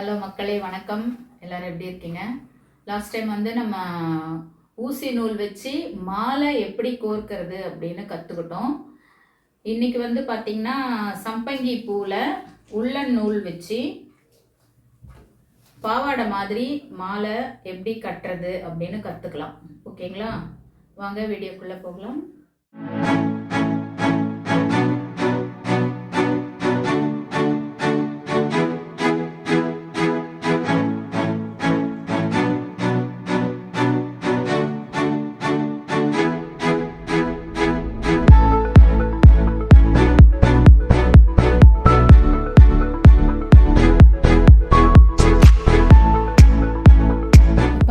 Hello மக்களே, வணக்கம். எல்லாரும் எப்படி இருக்கீங்க? லாஸ்ட் டைம் வந்து நம்ம ஊசி நூல் வச்சு மாலை எப்படி கோர்க்கிறது அப்படின்னு கற்றுக்கிட்டோம். இன்னைக்கு வந்து பார்த்திங்கன்னா சம்பங்கி பூவில் உள்ளன் நூல் வச்சு பாவாடை மாதிரி மாலை எப்படி கட்டுறது அப்படின்னு கற்றுக்கலாம். ஓகேங்களா? வாங்க வீடியோக்குள்ளே போகலாம்.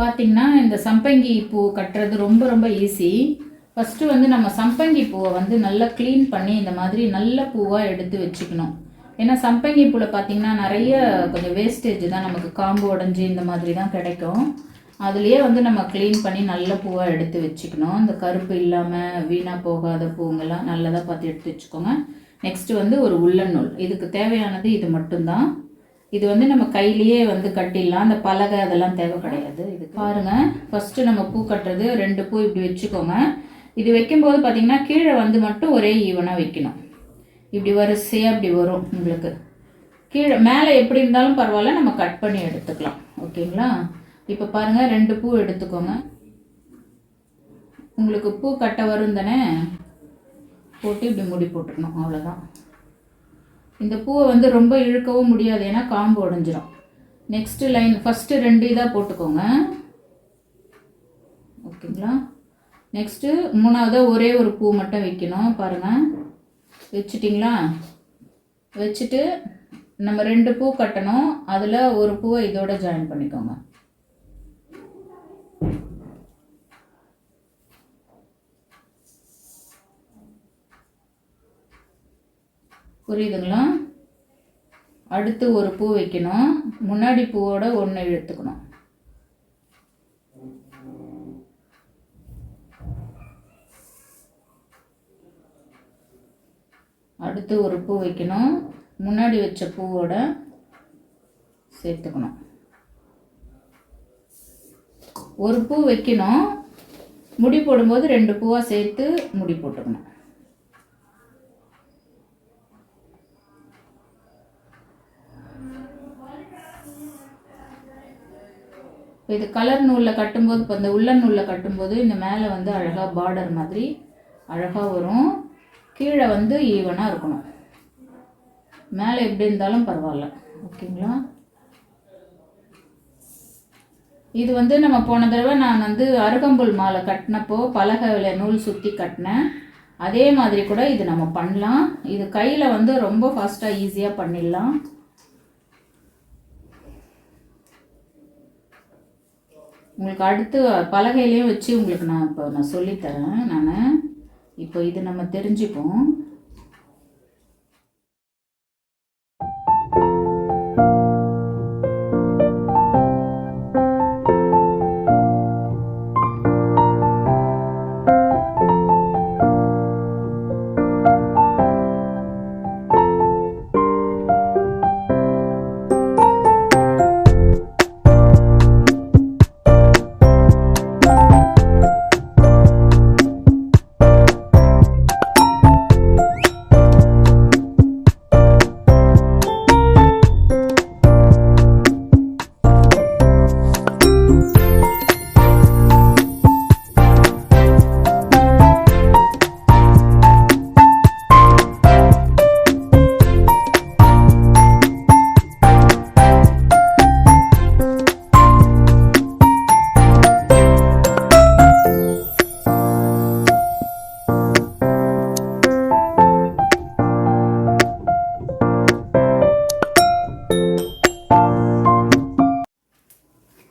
பார்த்திங்கன்னா இந்த சம்பங்கி பூ கட்டுறது ரொம்ப ரொம்ப ஈஸி. ஃபஸ்ட்டு வந்து நம்ம சம்பங்கி பூவை வந்து நல்லா க்ளீன் பண்ணி இந்த மாதிரி நல்ல பூவாக எடுத்து வச்சுக்கணும். ஏன்னா சம்பங்கி பூவில் பார்த்திங்கன்னா நிறைய கொஞ்சம் வேஸ்டேஜ் தான், நமக்கு காம்பு உடஞ்சி இந்த மாதிரி தான் கிடைக்கும். அதுலேயே வந்து நம்ம க்ளீன் பண்ணி நல்ல பூவாக எடுத்து வச்சுக்கணும். இந்த கருப்பு இல்லாமல் வீணாக போகாத பூங்கெல்லாம் நல்லதாக பார்த்து எடுத்து வச்சுக்கோங்க. நெக்ஸ்ட்டு வந்து ஒரு உள்ளன் நூல். இதுக்கு தேவையானது இது மட்டும்தான். இது வந்து நம்ம கையிலேயே வந்து கட்டிடலாம், அந்த பலகை அதெல்லாம் தேவை கிடையாது. இது பாருங்கள், ஃபஸ்ட்டு நம்ம பூ கட்டுறது 2 பூ இப்படி வச்சுக்கோங்க. இது வைக்கும்போது பார்த்திங்கன்னா கீழே வந்து மட்டும் ஒரே ஈவனாக வைக்கணும். இப்படி வரிசையாக இப்படி வரும் உங்களுக்கு. கீழே மேலே எப்படி இருந்தாலும் பரவாயில்ல, நம்ம கட் பண்ணி எடுத்துக்கலாம். ஓகேங்களா? இப்போ பாருங்கள், 2 பூ எடுத்துக்கோங்க. உங்களுக்கு பூ கட்ட வரும் தானே, போட்டு இப்படி முடி போட்டுக்கணும், அவ்வளோதான். இந்த பூவை வந்து ரொம்ப இழுக்கவும் முடியாது, ஏன்னா காம்பு உடஞ்சிரும். நெக்ஸ்ட்டு லைன் ஃபஸ்ட்டு 2 இதாக போட்டுக்கோங்க. ஓகேங்களா? நெக்ஸ்ட்டு 3ஆவதாக ஒரே ஒரு பூ மட்டும் வைக்கணும். பாருங்கள், வச்சுட்டிங்களா? வச்சுட்டு நம்ம 2 பூ கட்டணும். அதில் ஒரு பூவை இதோட ஜாயின் பண்ணிக்கோங்க. புரியுதுங்களா? அடுத்து ஒரு பூ வைக்கணும். முன்னாடி பூவோட ஒன்று இழுத்துக்கணும். அடுத்து ஒரு பூ வைக்கணும். முன்னாடி வச்ச பூவோட சேர்த்துக்கணும். ஒரு பூ வைக்கணும். முடி போடும்போது 2 பூவாக சேர்த்து முடி போட்டுக்கணும். இது கலர் நூலில் கட்டும்போது, இப்போ இந்த உள்ளன் நூலில் கட்டும்போது இந்த மேலே வந்து அழகாக பார்டர் மாதிரி அழகாக வரும். கீழே வந்து ஈவனாக இருக்கணும். மேலே எப்படி இருந்தாலும் பரவாயில்ல. ஓகேங்களா? இது வந்து நம்ம போன தடவை நான் வந்து அருகம்புல் மாலை கட்டினப்போ பலகையில் நூல் சுற்றி கட்டினேன். அதே மாதிரி கூட இது நம்ம பண்ணலாம். இது கையில் வந்து ரொம்ப ஃபாஸ்ட்டாக ஈஸியாக பண்ணிடலாம். உங்களுக்கு அடுத்து பலகையிலையும் வச்சு உங்களுக்கு நான் சொல்லித்தரேன். இப்போ இது நம்ம தெரிஞ்சுப்போம்.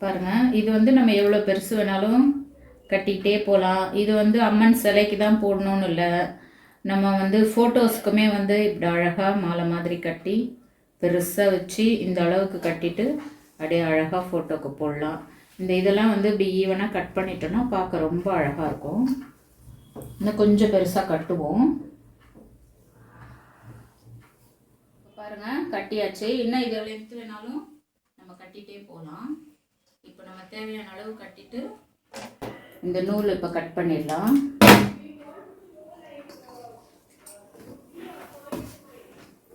பாருங்கள், இது வந்து நம்ம எவ்வளோ பெருசு வேணாலும் கட்டிக்கிட்டே போகலாம். இது வந்து அம்மன் சிலைக்கு தான் போடணும்னு இல்லை, நம்ம வந்து ஃபோட்டோஸ்க்குமே வந்து இப்படி அழகாக மாலை மாதிரி கட்டி பெருசாக வச்சு இந்த அளவுக்கு கட்டிட்டு அப்படியே அழகாக ஃபோட்டோக்கு போடலாம். இந்த இதெல்லாம் வந்து இப்படி ஈவனாக கட் பண்ணிட்டோன்னா பார்க்க ரொம்ப அழகாக இருக்கும். இன்னும் கொஞ்சம் பெருசாக கட்டுவோம். பாருங்கள், கட்டியாச்சு. இன்னும் இதை எடுத்து வேணாலும் நம்ம கட்டிகிட்டே போகலாம். இப்போ நம்ம தேவையான அளவு கட்டிட்டு இந்த நூல் இப்போ கட் பண்ணிடலாம்.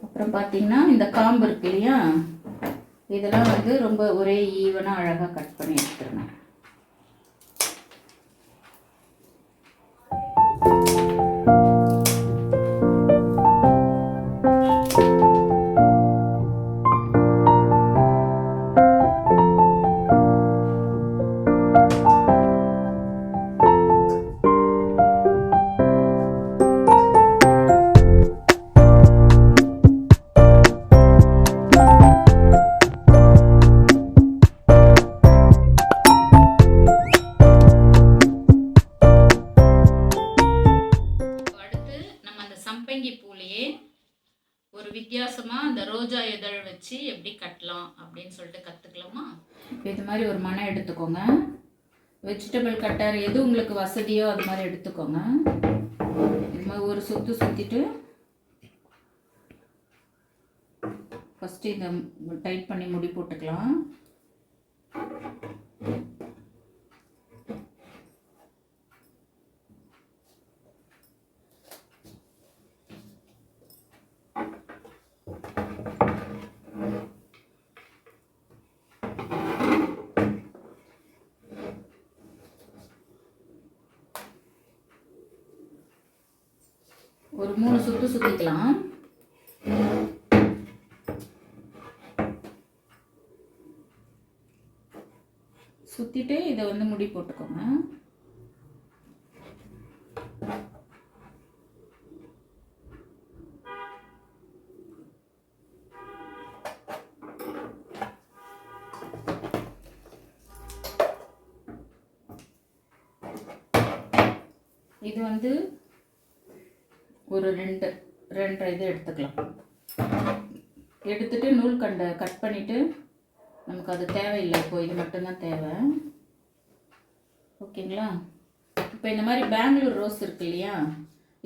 அப்புறம் பார்த்தீங்கன்னா இந்த காம்பு இருக்கு இல்லையா, இதெல்லாம் வந்து ரொம்ப ஒரே ஈவனாக அழகாக கட் பண்ணி எடுத்துருங்க. சம்பங்கி பூலையே ஒரு வித்தியாசமாக இந்த ரோஜா இதழ் வச்சு எப்படி கட்டலாம் அப்படின்னு சொல்லிட்டு கற்றுக்கலாமா? இது மாதிரி ஒரு மனை எடுத்துக்கோங்க. வெஜிடபிள் கட்டர் எது உங்களுக்கு வசதியோ அது மாதிரி எடுத்துக்கோங்க. இது மாதிரி ஒரு சுற்று சுற்றிட்டு ஃபஸ்ட்டு இதை டைட் பண்ணி முடி போட்டுக்கலாம். ஒரு 3 சுற்று சுற்றிக்கலாம். சுற்றிட்டு இதை வந்து முடி போட்டுக்கோங்க. இது வந்து ஒரு 2 இது எடுத்துக்கலாம். எடுத்துட்டு நூல் கண்டை கட் பண்ணிவிட்டு நமக்கு அது தேவையில்லை, இப்போ இது மட்டும்தான் தேவை. ஓகேங்களா? இப்போ இந்த மாதிரி பெங்களூர் ரோஸ் இருக்கு இல்லையா,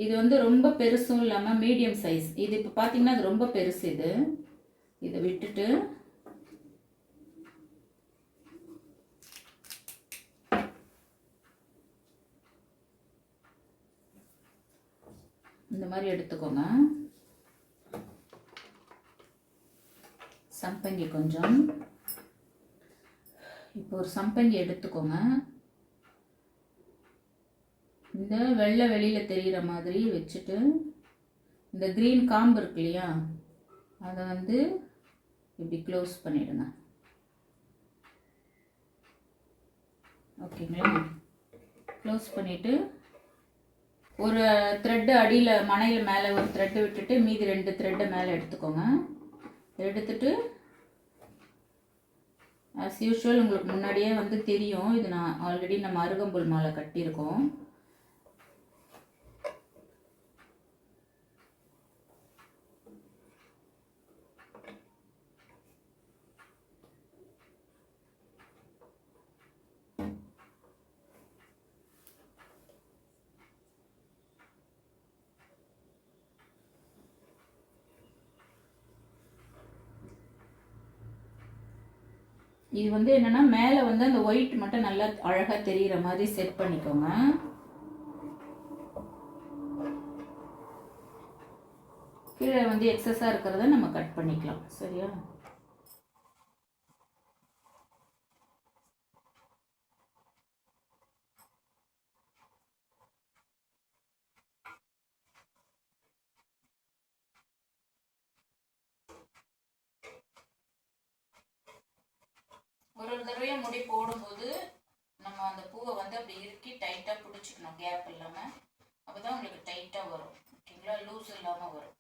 இது வந்து ரொம்ப பெருசும் இல்லாமல் மீடியம் சைஸ். இது இப்போ பார்த்தீங்கன்னா அது ரொம்ப பெருசு. இதை விட்டுட்டு இந்த மாதிரி எடுத்துக்கோங்க. சம்பங்கி கொஞ்சம், இப்போ ஒரு சம்பங்கி எடுத்துக்கோங்க. இந்த வெள்ளை வெளியில் தெரிகிற மாதிரி வச்சுட்டு இந்த க்ரீன் காம்பு இருக்கு இல்லையா, அதை வந்து இப்படி க்ளோஸ் பண்ணிவிடுங்க. ஓகேங்களா? க்ளோஸ் பண்ணிவிட்டு ஒரு த்ரெட்டு அடியில் மனையில் மேலே ஒரு த்ரெட்டு விட்டுட்டு மீதி 2 த்ரெட்டை மேலே எடுத்துக்கோங்க. எடுத்துட்டு ஆஸ் யூஷுவல் உங்களுக்கு முன்னாடியே வந்து தெரியும், இது நான் ஆல்ரெடி நம்ம அருகம்புல் மாலை கட்டியிருக்கோம். இது வந்து என்னன்னா மேலே வந்து அந்த ஒயிட் மட்டும் நல்லா அழகாக தெரிகிற மாதிரி செட் பண்ணிக்கோங்க. கீழே வந்து எக்ஸஸாக இருக்கிறத நம்ம கட் பண்ணிக்கலாம். சரியா? ஒரு தடவையும் முடி போடும்போது நம்ம அந்த பூவை வந்து அப்படி இறுக்கி டைட்டாக பிடிச்சிக்கணும், கேப் இல்லாமல். அப்போ தான் உங்களுக்கு டைட்டாக வரும். ஓகேங்களா? லூஸ் இல்லாமல் வரும்.